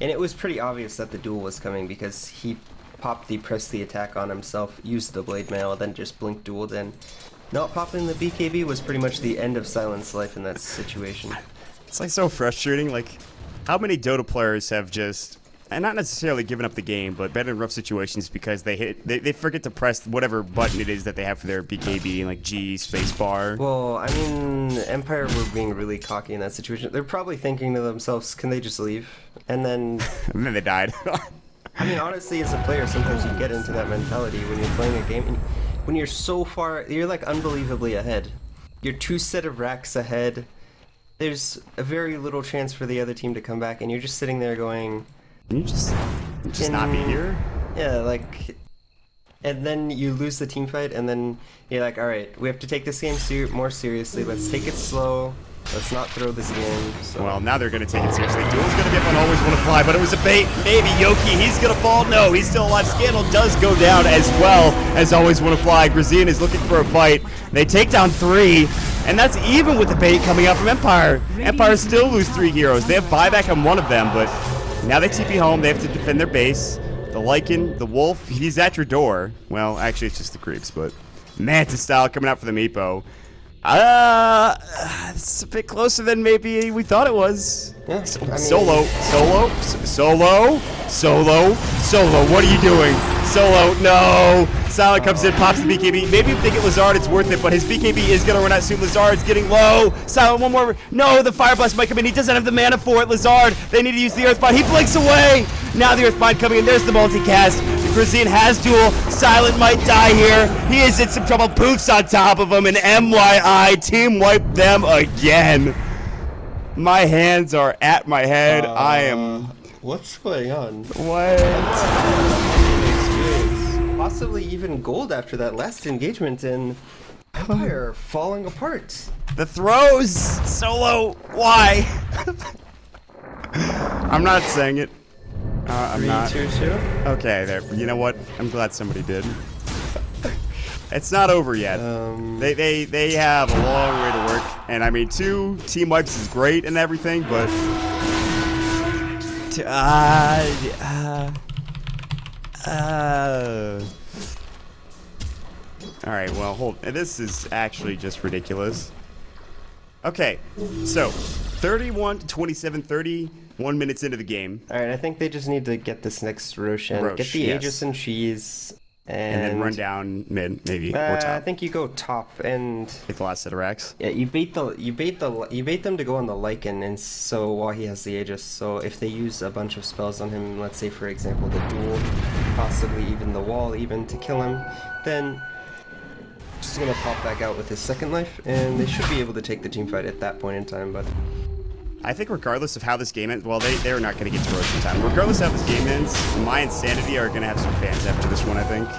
and it was pretty obvious that the duel was coming because he popped the press the attack on himself, used the blade mail, then just blink dueled, and not popping the BKB was pretty much the end of Silent's life in that situation. It's like so frustrating. Like, how many Dota players have just, and not necessarily given up the game, but been in rough situations because they forget to press whatever button it is that they have for their BKB, like G, spacebar. Well, I mean, Empire were being really cocky in that situation. They're probably thinking to themselves, can they just leave? And then and then they died. I mean, honestly, as a player, sometimes you get into that mentality when you're playing a game. And when you're so far, you're like unbelievably ahead. You're 2 set of racks ahead. There's a very little chance for the other team to come back, and you're just sitting there going, Can you just not be here? Yeah, like, and then you lose the team fight, and then you're like, all right, we have to take this game more seriously. Let's take it slow. Let's not throw this game. So. Well, now they're going to take it seriously. Duel's going to get one, always want to fly, but it was a bait. Maybe Yoki, he's going to fall. No, he's still alive. Scandal does go down as well as always want to fly. Grazine is looking for a fight. They take down 3, and that's even with the bait coming out from Empire. Empire still lose 3 heroes. They have buyback on one of them, but now they TP home. They have to defend their base. The Lycan, the Wolf, he's at your door. Well, actually, it's just the creeps, but Mantis style coming out for the Meepo. It's a bit closer than maybe we thought it was. Yeah, Solo. What are you doing? Solo, no. Silent comes in, pops the BKB. Maybe if they get Lazard, it's worth it, but his BKB is going to run out soon. Lazard's getting low. Silent, one more. No, the Fire Blast might come in. He doesn't have the mana for it. Lazard, they need to use the Earthbind. He blinks away. Now the Earthbind coming in. There's the multicast. Grazine has duel. Silent might die here. He is in some trouble. Poofs on top of him, and mYI team wipe them again. My hands are at my head. I am... What's going on? What? Possibly even gold after that last engagement, and Empire falling apart. The throws! Solo! Why? I'm not saying it. I'm not. 3, 2, 2. Okay, there. You know what? I'm glad somebody did. It's not over yet. They have a long way to work, and I mean 2 team wipes is great and everything, but all right. Well, hold. This is actually just ridiculous. Okay, so 31 to 27, 31 minutes into the game. All right, I think they just need to get this next Roshan, get the Aegis and Cheese, and then run down mid, maybe or top. I think you go top and Take the last set of racks. yeah, you bait them to go on the Lycan, and so while he has the Aegis, so if they use a bunch of spells on him, let's say for example the duel, possibly even the wall, even to kill him, then just gonna pop back out with his second life, and they should be able to take the team fight at that point in time. But I think regardless of how this game ends, well, they're not going to get to Roshan time. Regardless of how this game ends, mYsanity are going to have some fans after this one, I think.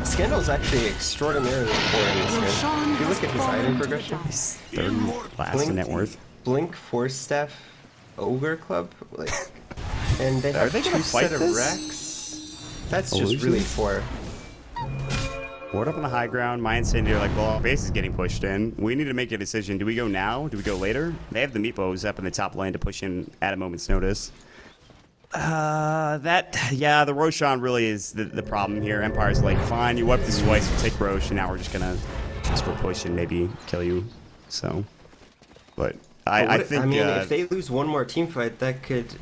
Scandal is actually extraordinarily poor in this game. If you look at his item progression, He's third last in net worth. Blink, Force Staff, Ogre Club, like, and they have they gonna 2 fight set of this? racks. That's just really poor. Ward up on the high ground. mYsanity are like, well, base is getting pushed in. We need to make a decision. Do we go now? Do we go later? They have the Meepos up in the top lane to push in at a moment's notice. Yeah, the Roshan really is the problem here. Empire's like, fine, you wiped this twice, we'll take Rosh, and now we're just gonna go push and maybe kill you. So, but I think. I mean, if they lose one more team fight, that could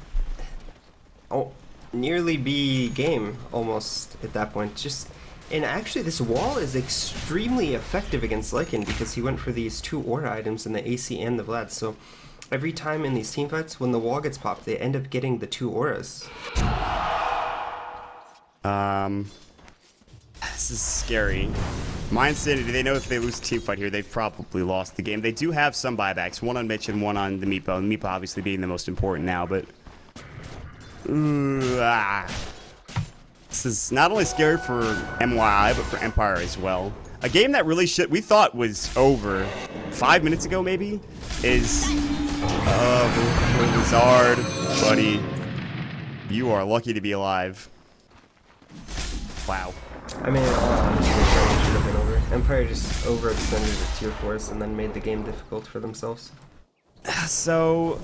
nearly be game almost at that point. And actually, this wall is extremely effective against Lycan because he went for these 2 aura items in the AC and the Vlad. So every time in these teamfights, when the wall gets popped, they end up getting the 2 auras. This is scary. mYsanity, they know if they lose a team fight here, they've probably lost the game. They do have some buybacks, one on Mitch and one on the Meepo. The Meepo obviously being the most important now, but... This is not only scary for mYI, but for Empire as well. A game that really we thought was over 5 minutes ago, maybe, is... Lazard, buddy. You are lucky to be alive. Wow. I mean, honestly, it should have been over. Empire just overextended its tier 4s and then made the game difficult for themselves. So...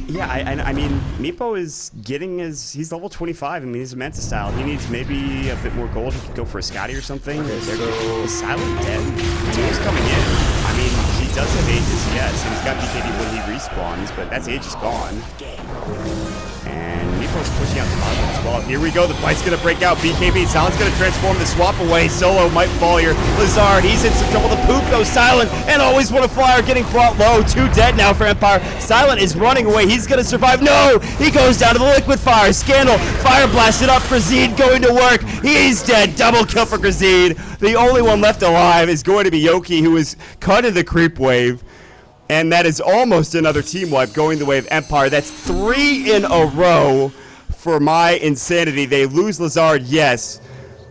Yeah, I mean, Meepo is getting he's level 25. I mean, he's a Manta style. He needs maybe a bit more gold. He could go for a Scotty or something. Is Silent dead? Duel's coming in. I mean, he does have Aegis, yes, and he's got BKB when he respawns, but that's Aegis gone. And Meepo's pushing out the bottom as well. Here we go, the fight's gonna break out. BKB, Silent's gonna transform the swap away. Solo might fall here. Lazard, he's in some trouble. The poop goes Silent, and always want a flyer getting brought low. 2 dead now for Empire. Silent is running away. He's gonna survive. No! He goes down to the liquid fire. Scandal, fire blasted up. Grazine going to work. He's dead. Double kill for Grazine. The only one left alive is going to be Yoki, who is cut in the creep wave. And that is almost another team wipe going the way of Empire. That's 3 in a row for mYsanity. They lose Lazard, yes.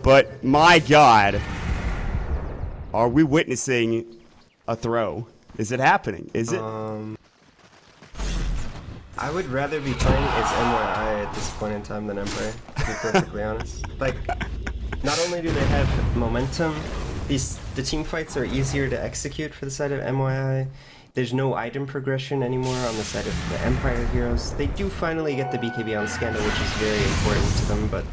But my God, are we witnessing a throw? Is it happening? Is it? I would rather be playing as mYi at this point in time than Empire, to be perfectly honest. Like, not only do they have momentum, the team fights are easier to execute for the side of mYi. There's no item progression anymore on the side of the Empire heroes. They do finally get the BKB on Scandal, which is very important to them, but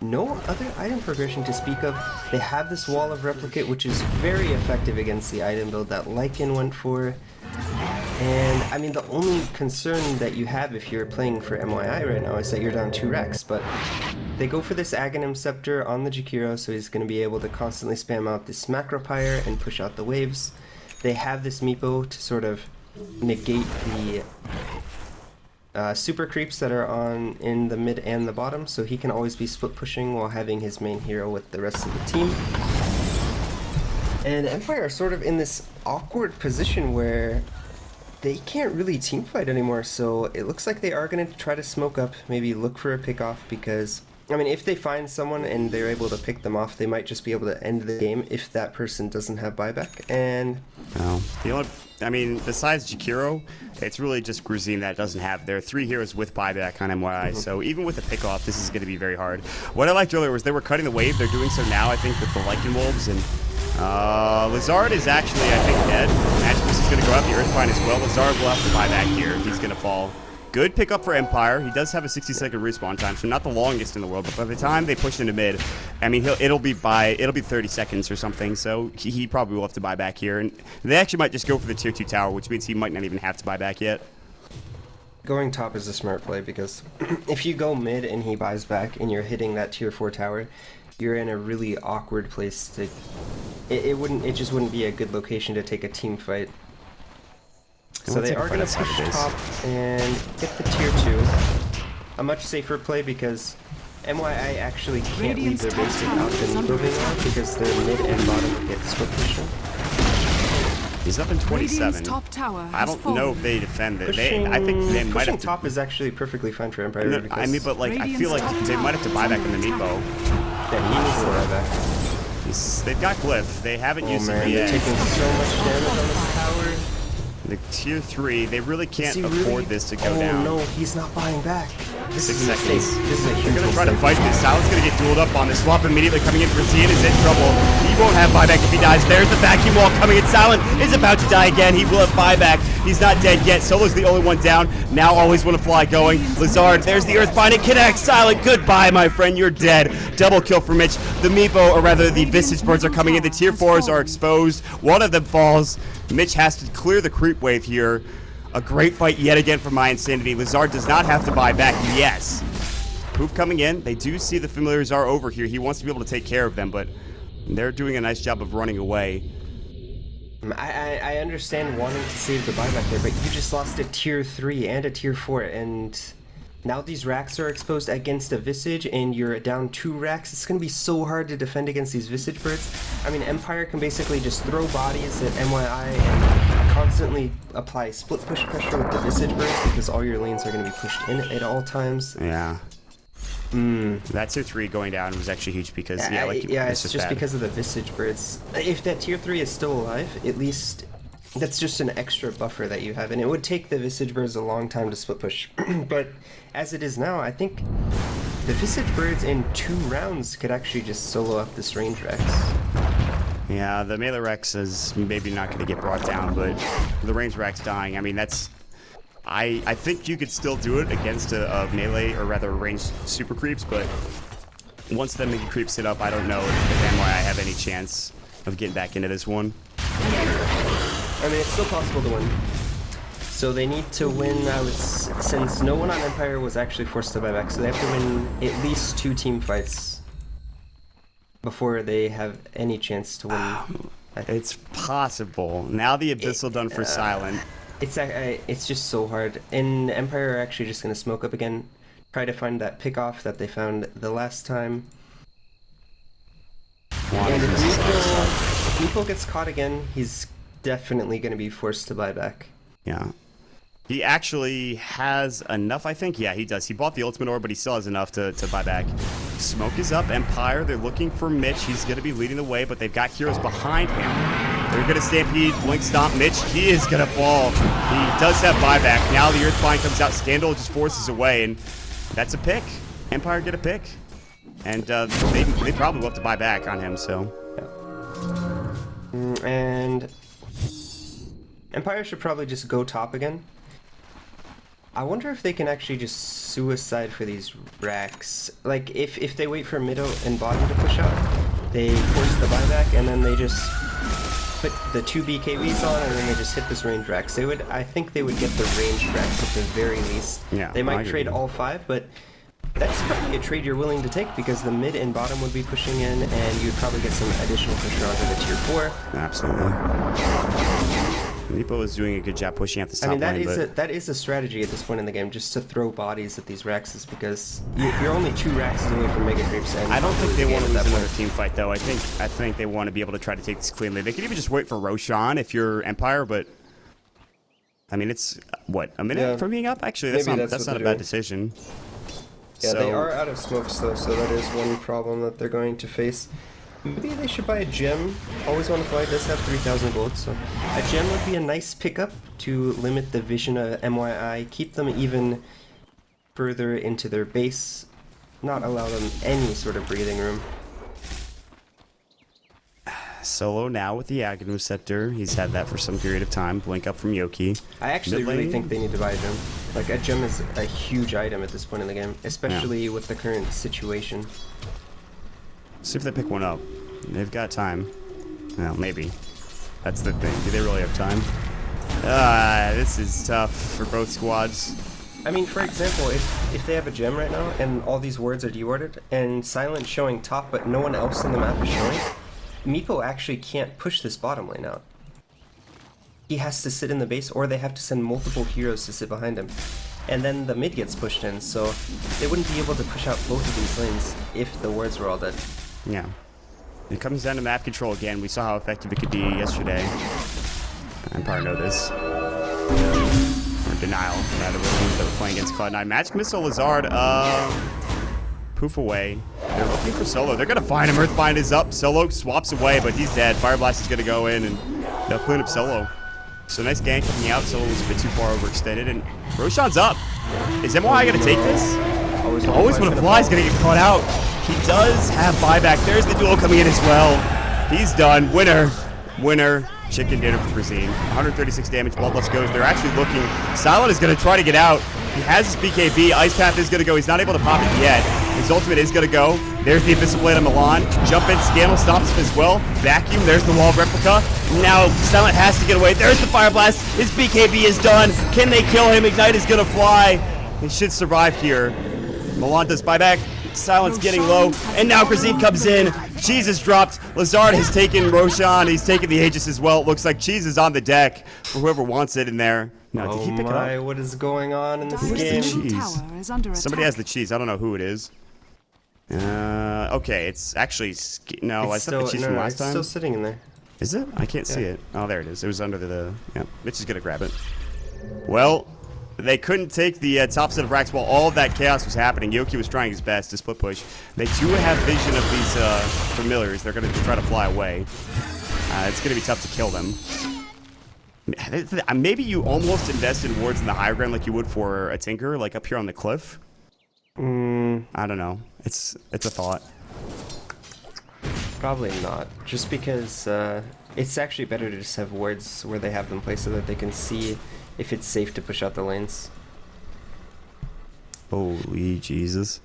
no other item progression to speak of. They have this wall of replicate, which is very effective against the item build that Lycan went for. And I mean, the only concern that you have if you're playing for mYi right now is that you're down 2 Rex, but they go for this Aghanim Scepter on the Jakiro, so he's going to be able to constantly spam out this Macropyre and push out the waves. They have this Meepo to sort of negate the super creeps that are on in the mid and the bottom, so he can always be split pushing while having his main hero with the rest of the team. And Empire are sort of in this awkward position where they can't really team fight anymore, so it looks like they are going to try to smoke up, maybe look for a pick off, because I mean, if they find someone and they're able to pick them off, they might just be able to end the game if that person doesn't have buyback. And the only, I mean, besides Jakiro, it's really just Gruzine that doesn't have. There are 3 heroes with buyback on mYi, so even with a pick off, this is going to be very hard. What I liked earlier was they were cutting the wave. They're doing so now, I think, with the Lycan Wolves, and Lazard is actually, I think, dead. Magicus is going to go out the Earthbind as well. Lazard will have to buy back here. He's going to fall. Good pickup for Empire. He does have a 60-second respawn time, so not the longest in the world. But by the time they push into mid, I mean, it'll be 30 seconds or something. So he probably will have to buy back here, and they actually might just go for the tier 2 tower, which means he might not even have to buy back yet. Going top is a smart play because if you go mid and he buys back and you're hitting that tier 4 tower, you're in a really awkward place to. It just wouldn't be a good location to take a team fight. So they are going to push top and get the tier 2. A much safer play because mYi actually can't leave their basic out and moving on because their mid and bottom get split pushing. He's up in 27. I don't know if they defend it. I think they might have to. Top is actually perfectly fine for Empire. No, I mean, but like, I feel like they might have to buy back in the Meepo. Yeah, he needs to buy back. They've got Glyph. They haven't used it yet. They're taking so much damage on this tower. The tier 3, they really can't afford this to go down. Oh no, he's not buying back. This 6 is a seconds. mistake. This is a huge They're gonna try to mistake. fight this. Sal's gonna get dueled up on this. Swap immediately coming in for Zian is in trouble. He won't have buyback if he dies. There's the vacuum wall coming in. Silent is about to die again. He will have buyback. He's not dead yet. Solo's the only one down. Now always want to fly going. Lazard, there's the Earthbind. It connects. Silent, goodbye, my friend. You're dead. Double kill for Mitch. The Meepo, or rather the Visage Birds, are coming in. The tier 4s are exposed. One of them falls. Mitch has to clear the creep wave here. A great fight yet again for mYsanity. Lazard does not have to buy back. Yes. Poop coming in. They do see the familiars are over here. He wants to be able to take care of them, but they're doing a nice job of running away. I understand wanting to save the buyback there, but you just lost a tier 3 and a tier 4, and now these racks are exposed against a Visage, and you're down 2 racks. It's going to be so hard to defend against these Visage Birds. I mean, Empire can basically just throw bodies at mYi and constantly apply split push pressure with the Visage Birds because all your lanes are going to be pushed in at all times. Yeah. That tier 3 going down was actually huge because, it's just because of the Visage Birds. If that tier 3 is still alive, at least that's just an extra buffer that you have, and it would take the Visage Birds a long time to split push. But as it is now, I think the Visage Birds in 2 rounds could actually just solo up this range Rex. Yeah, the melee Rex is maybe not going to get brought down, but the range Rex dying, I mean, that's... I think you could still do it against a melee, or rather ranged super creeps, but once the mega creeps hit up, I don't know if mYi have any chance of getting back into this one. I mean, it's still possible to win. So they need to win, since no one on Empire was actually forced to buy back, so they have to win at least 2 team fights before they have any chance to win. It's possible. Now the Abyssal done for Silent. It's just so hard. And Empire are actually just going to smoke up again, try to find that pick off that they found the last time. And if Meepo gets caught again, he's definitely going to be forced to buy back. Yeah. He actually has enough, I think. Yeah, he does. He bought the ultimate orb, but he still has enough to buy back. Smoke is up. Empire, they're looking for Mitch. He's going to be leading the way, but they've got heroes behind him. They're going to stampede, blink stomp Mitch. He is going to fall. He does have buyback. Now the Earthbind comes out. Scandal just forces away, and that's a pick. Empire get a pick. And they probably will have to buy back on him, so. And Empire should probably just go top again. I wonder if they can actually just suicide for these racks. Like, if they wait for middle and bottom to push out, they force the buyback, and then they just put the 2 BKBs on, and then they just hit this range racks. I think they would get the range racks at the very least. Yeah, they might trade all 5, but that's probably a trade you're willing to take because the mid and bottom would be pushing in, and you'd probably get some additional pressure onto the tier 4. Absolutely. Nepo is doing a good job pushing out the top lane, that is a strategy at this point in the game, just to throw bodies at these Raxes, because you're only 2 Raxes away from Mega Creeps. And I don't think they want to lose another team fight, though. I think they want to be able to try to take this cleanly. They could even just wait for Roshan if you're Empire, but I mean, it's what, a minute from being up? Actually, that's not a bad decision. Yeah, they are out of smokes though, so that is one problem that they're going to face. Maybe they should buy a gem. Always Want to Fly does have 3,000 gold, so a gem would be a nice pickup to limit the vision of myi, keep them even further into their base, not allow them any sort of breathing room. Solo now with the Aghanim Scepter. He's had that for some period of time. Blink up from Yoki. I actually really think they need to buy a gem. Like, a gem is a huge item at this point in the game, especially with the current situation. See if they pick one up. They've got time. Well, maybe. That's the thing. Do they really have time? This is tough for both squads. I mean, for example, if they have a gem right now, and all these wards are dewarded, and Silent showing top, but no one else on the map is showing, Meepo actually can't push this bottom lane out. He has to sit in the base, or they have to send multiple heroes to sit behind him. And then the mid gets pushed in, so they wouldn't be able to push out both of these lanes if the wards were all dead. Yeah. It comes down to map control again. We saw how effective it could be yesterday. Empire know this. Or denial, rather, that we're playing against Cloud9. Magic Missile Lazard, poof away. They're looking for Solo. They're going to find him. Earthbind is up. Solo swaps away, but he's dead. Fire Blast is going to go in, and they'll clean up Solo. So nice gank coming out. Solo was a bit too far overextended, and Roshan's up. Is myi going to take this? Always when a fly is going to get caught out. He does have buyback. There's the duel coming in as well. He's done. Winner. Chicken dinner for Brazil. 136 damage. Bloodlust goes. They're actually looking. Silent is going to try to get out. He has his BKB. Ice Path is going to go. He's not able to pop it yet. His ultimate is going to go. There's the Abyssal Blade on Milan. Jump in. Scandal stops him as well. Vacuum. There's the wall of replica. Now Silent has to get away. There's the Fire Blast. His BKB is done. Can they kill him? Ignite is going to fly. He should survive here. Milan does buyback. Silence getting low, and now Grazine comes in. Cheese is dropped. Lazard has taken Roshan. He's taken the Aegis as well. It looks like Cheese is on the deck for whoever wants it in there. No, did he pick it up? What is going on in this Where's game? the cheese? Somebody has the cheese. I don't know who it is. Okay, it's actually no. I said the cheese from last time. It's still sitting in there. Is it? I can't see it. Oh, there it is. It was under the. Yeah, Mitch is gonna grab it. Well. They couldn't take the top set of racks while all of that chaos was happening. Yoki was trying his best to split push. They do have vision of these familiars. They're going to try to fly away. It's going to be tough to kill them. Maybe you almost invest in wards in the higher ground like you would for a Tinker, like up here on the cliff. I don't know. It's a thought. Probably not. Just because it's actually better to just have wards where they have them placed so that they can see if it's safe to push out the lanes. Holy Jesus.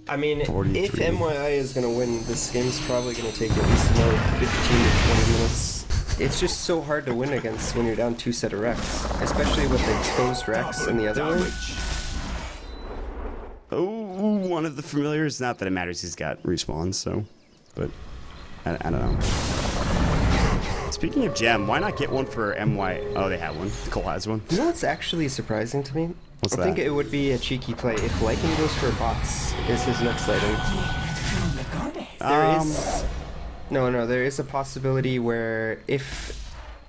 I mean, if myi is going to win, this game's probably going to take at least another 15 to 20 minutes. It's just so hard to win against when you're down 2 set of Rex, especially with the exposed Rex in the other lane. Oh, one of the familiars. Not that it matters. He's got respawns, so. But I don't know. Speaking of gem, why not get one for MY? Oh, they have one. Cole has one. You know what's actually surprising to me? What's that? I think it would be a cheeky play if Lycan goes for bots is his next item. There is a possibility where if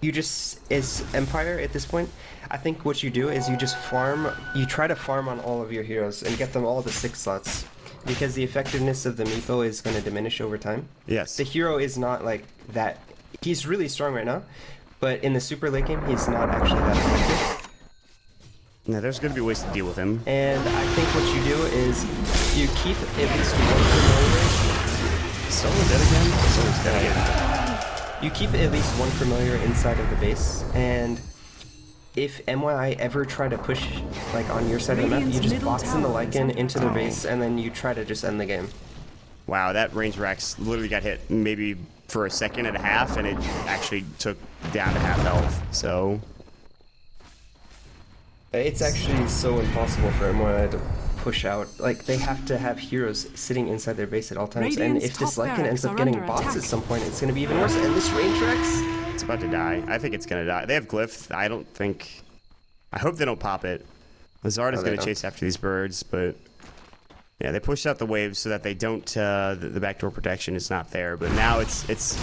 you just, as Empire at this point, I think what you do is you just farm, you try to farm on all of your heroes and get them all to 6 slots. because the effectiveness of the Meepo is going to diminish over time. Yes. The hero is not like that. He's really strong right now, but in the super late game, he's not actually that effective. Yeah, there's going to be ways to deal with him. And I think what you do is you keep at least one familiar. Someone dead again? Someone's dead. You keep at least one familiar inside of the base, and if myi ever try to push like on your side of the map, you just box in the Lycan into their base, and then you try to just end the game. Wow, that range Rex literally got hit maybe for a second and a half, and it actually took down to half health. So it's actually so impossible for myi to push out. Like, they have to have heroes sitting inside their base at all times, and if this Lycan ends up getting bots at some point, it's going to be even worse. And this range Rex, it's about to die. I think it's going to die. They have Glyph. I don't think... I hope they don't pop it. Lazard is going to chase after these birds, but... Yeah, they pushed out the waves so that they don't... the backdoor protection is not there, but now it's...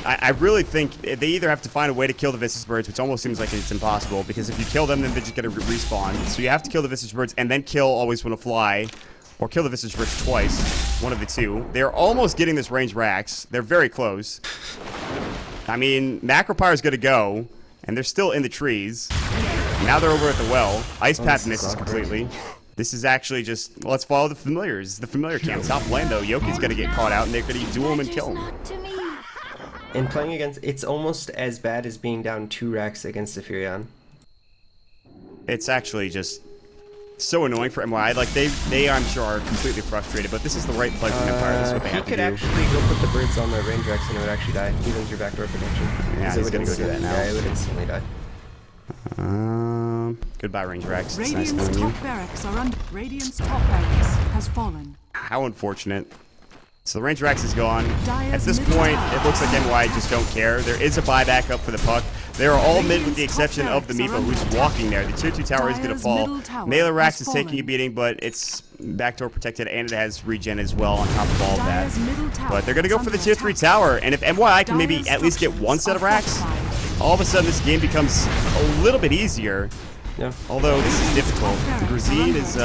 I really think they either have to find a way to kill the Visage Birds, which almost seems like it's impossible, because if you kill them, then they're just going to respawn. So you have to kill the Visage Birds and then kill Always Wanna Fly, or kill the Visage Birds twice. One of the two. They're almost getting this range Rax. They're very close. I mean, Macropyre is going to go, and they're still in the trees. Now they're over at the well. Ice Path misses completely. This is actually just, let's follow the familiars. The familiar camp. Top lane, though. Yoki's going to get caught out, and they're going to duel him and kill him. and playing against, it's almost as bad as being down 2 racks against the Furion. It's actually just so annoying for MY. Like, they I'm sure are completely frustrated, but this is the right play from Empire. This is what they have to do. He could actually go put the birds on the range racks and it would actually die, even through backdoor protection. Yeah, he's gonna go do that now. Yeah, it would instantly die. Goodbye, range Rex. It's Radiant's nice knowing you. top barracks are under. Radiant's top barracks has fallen. How unfortunate. So the range Rex is gone. At Dire's this middle point, tower it looks like NY just don't care. There is a buyback up for the puck. They are all mid with the exception of the Meepo, who's walking there. The tier 2 tower is going to fall. Melee Rax is taking a beating, but it's backdoor protected, and it has regen as well on top of all of that. But they're going to go for the tier 3 tower, and if MYI can maybe at least get one set of racks, all of a sudden this game becomes a little bit easier. Yeah. Although this is difficult. Grazine is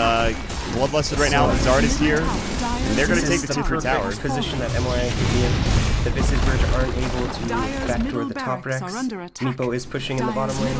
bloodlusted right now. Zard is here, and they're going to take the tier 3 tower. Position that MYI could be in. The Visage Birds aren't able to backdoor the top racks. Meepo is pushing in the bottom lane.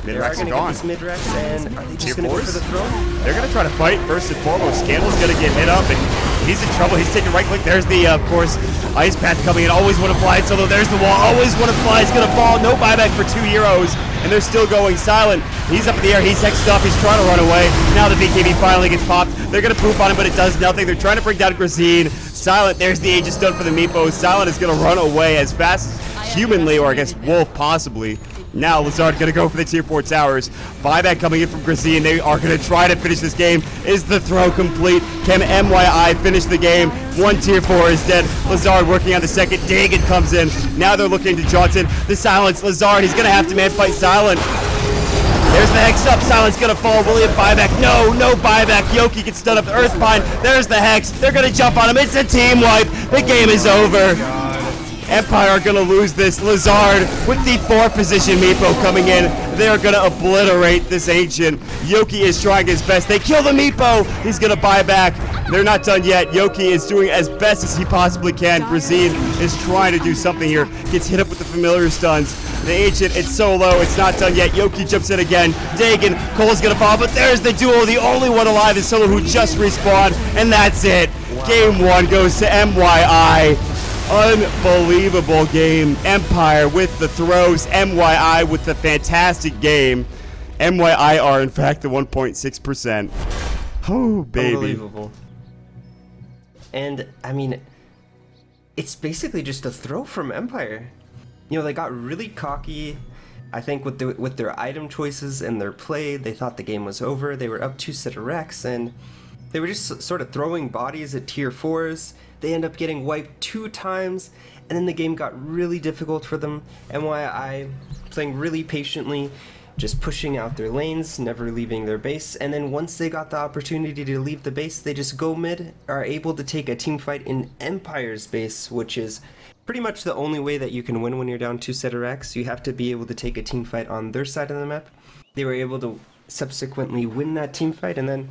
Mid They are racks going are to get gone. this mid racks, and are they Tier just going to go 4s? for the throw? They're going to try to fight first and foremost. Scandal's going to get hit up, and he's in trouble. He's taking right click. There's the, of course, Ice Path coming in. Always want to fly. Solo, there's the wall. Always want to fly. It's going to fall. No buyback for 2 heroes, and they're still going silent. He's up in the air. He's hexed up. He's trying to run away. Now the BKB finally gets popped. They're going to poop on him, but it does nothing. They're trying to bring down Grazine. Silent, there's the Aegis done for the Meepo. Silent is going to run away as fast as humanly, or I guess Wolf possibly. Now Lazard going to go for the tier 4 towers. Buyback coming in from Grazine. They are going to try to finish this game. Is the throw complete? Can MYI finish the game? One tier 4 is dead. Lazard working on the second. Dagan comes in. Now they're looking to Johnson. The silence. Lazard, he's going to have to man fight Silent. There's the hex up. Silent's gonna fall. William buyback. No buyback. Yoki gets stunned up. Earthbind. There's the hex. They're gonna jump on him. It's a team wipe. The game is over. Empire are gonna lose this. Lazard with the 4th position. Meepo coming in. They are gonna obliterate this ancient. Yoki is trying his best. They kill the Meepo. He's gonna buy back. They're not done yet. Yoki is doing as best as he possibly can. Grazine is trying to do something here. Gets hit up with the familiar stuns. The ancient, it's so low, it's not done yet. Yoki jumps in again. Dagan, Cole's gonna fall, but there's the duel. The only one alive is Solo, who just respawned, and that's it. Wow. Game 1 goes to MYI. Unbelievable game. Empire with the throws. MYI with the fantastic game. MYI are, in fact, the 1.6%. Oh, baby. Unbelievable. And, I mean, it's basically just a throw from Empire. You know, they got really cocky, I think, with their item choices and their play. They thought the game was over. They were up 2 set of wrecks, and they were just sort of throwing bodies at tier 4s. They end up getting wiped 2 times, and then the game got really difficult for them. MYI playing really patiently, just pushing out their lanes, never leaving their base, and then once they got the opportunity to leave the base, they just go mid, are able to take a team fight in Empire's base, which is pretty much the only way that you can win when you're down 2 set of racks. You have to be able to take a team fight on their side of the map. They were able to subsequently win that team fight, and then